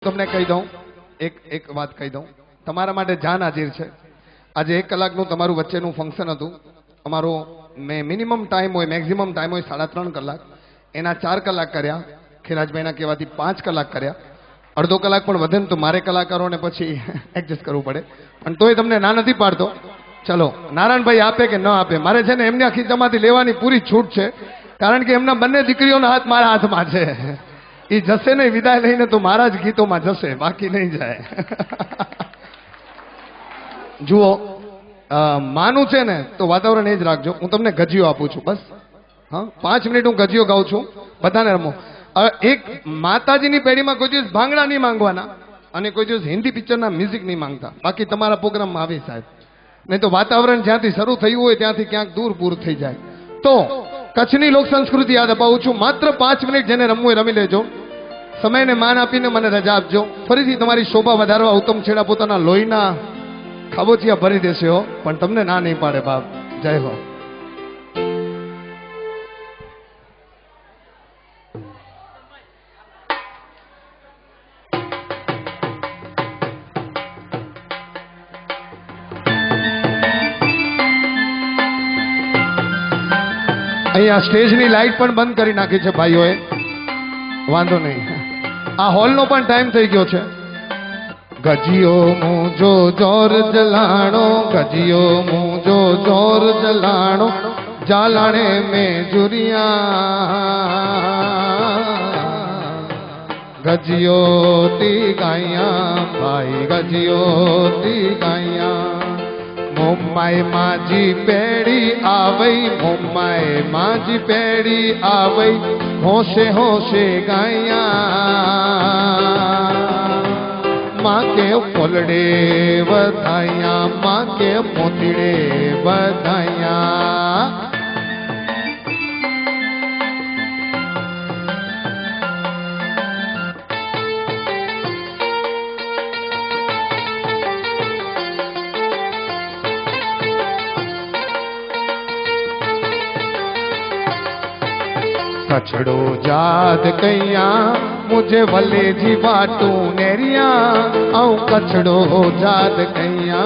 તમને કહી દઉં એક વાત કહી દઉં તમારા માટે જાન હાજર છે આજે 1 કલાકનું તમારું વચ્ચેનું ફંક્શન હતું અમારો મિનિમમ ટાઈમ હોય મેક્સિમમ ટાઈમ હોય 3.5 કલાક એના 4 કલાક કર્યા ખીરાજભાઈના કહેવાથી 5 કલાક કર્યા અડધો કલાક પણ વધે ને તો મારે કલાકારોને પછી એડજસ્ટ કરવું પડે પણ તોય તમને ના નથી પાડતો ચલો નારાયણભાઈ આપે કે ન આપે મારે છે ને એમની ખીચામાંથી લેવાની પૂરી છૂટ છે કારણ કે એમના બંને દીકરીઓના હાથ મારા હાથમાં છે એ જશે ને વિદાય લઈને તો મારા જ ગીતોમાં જશે બાકી નહીં જાય જુઓ માનું છે ને તો વાતાવરણ એ જ રાખજો હું તમને ગજીઓ આપું છું બસ હા 5 મિનિટ હું ગજીઓ ગાઉં છું બધાને રમો એક માતાજીની પેઢીમાં કોઈ દિવસ ભાંગડા નહીં માંગવાના અને કોઈ દિવસ હિન્દી પિક્ચરના મ્યુઝિક નહીં માંગતા બાકી તમારા પ્રોગ્રામમાં આવે સાહેબ નહીં તો વાતાવરણ જ્યાંથી શરૂ થયું હોય ત્યાંથી ક્યાંક દૂર પૂર થઈ જાય તો કચ્છની લોક સંસ્કૃતિ યાદ અપાવું છું માત્ર 5 મિનિટ જેને રમવું હોય રમી લેજો સમયને માન આપીને મને રજા આપજો ફરીથી તમારી શોભા વધારવા ઉત્તમ છેડા પોતાના લોહીના ખાબોચિયા ભરી દેશે હો પણ તમને ના નહીં પાડે બાપ જય હો અહીંયા સ્ટેજની લાઈટ પણ બંધ કરી નાખી છે ભાઈઓએ વાંધો નહીં આ હોલનો પણ ટાઈમ થઈ ગયો છે ગજીઓ મુજો જોર જલાણો ગજીઓ મુજો જોર જલાણો જાલાણે में जुरिया गजियो ती गाया भाई गजियो ती गाया मुम्बई माजी पेड़ी आवई मुम्बई माजी पेड़ी आवई होशे होशे गाया माँ के फुलड़े बधाइया माँ के मोतीड़े बधाइया कछड़ो जाद कैया मुझे वले जी बाटू नेरिया औ कछड़ो जाद कैया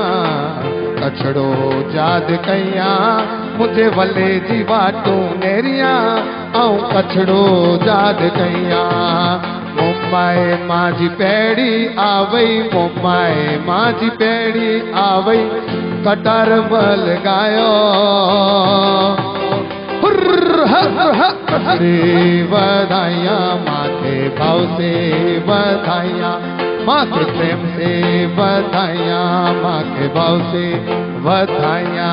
कछड़ो जाद कैया मुझे वले जी बाटू नेरिया औ कछड़ो जाद कैया मुंबई माजी पेड़ी आवई मुंबई माजी पेड़ी आवई कटार बल गायो बधाइया माथे भाव से बधाइया माँ के प्रेम से बधाइया माँ के भाव से बधाइया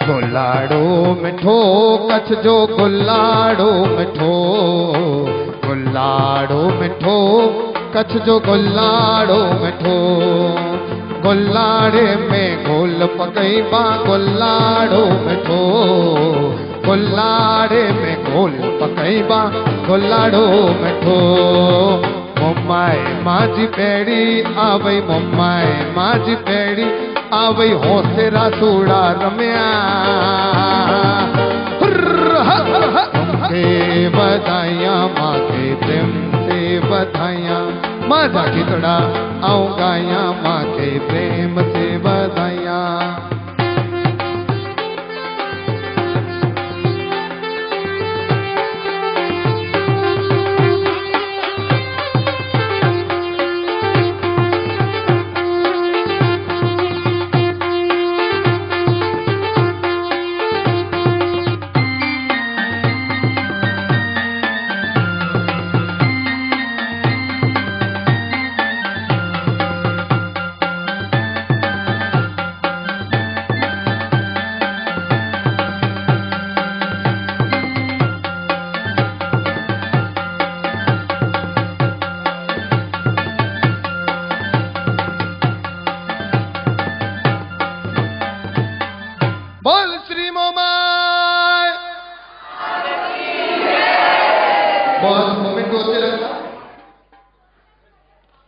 गुलाड़ो मिठो कच्छ जो गुलाड़ो मिठो गुलाड़ो मिठो कच्छ जो गुलाड़ो मिठो गुलाड़े में गोल पकई बा गुलाड़ो मिठो गुलाड़े में गोल पकई बा गुलाड़ो मिठो मुम्बई माजी पेड़ी आवई मुम्बई माजी पेड़ी आवई होसेरा सूड़ा रम्या बधाइया माँ के प्रेम से बधाइया माँ जा खिचड़ा आऊँ गाया माँ के प्रेम से बधाइया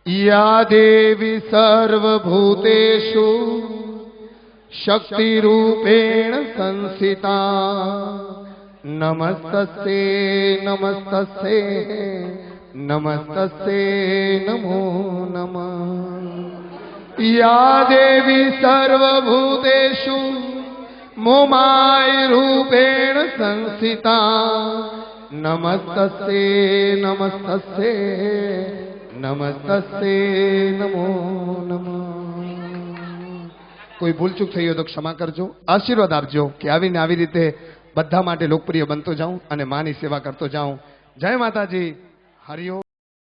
या देवी सर्वभूतेषु शक्तिरूपेण संस्थिता नमस्तस्यै नमस्तस्यै नमस्तस्यै नमो नमः। या देवी सर्वभूतेषु मोमाय रूपेण संस्थिता नमस्तस्यै नमस्तस्यै નમસ્તે નમો નમઃ। કોઈ ભૂલચૂક થઈ હોય તો ક્ષમા કરજો, આશીર્વાદ આપજો કે આવીને આવી રીતે બધા માટે લોકપ્રિય બનતો જાઉં અને માની સેવા કરતો જાઉં। જય માતાજી, હરિઓમ।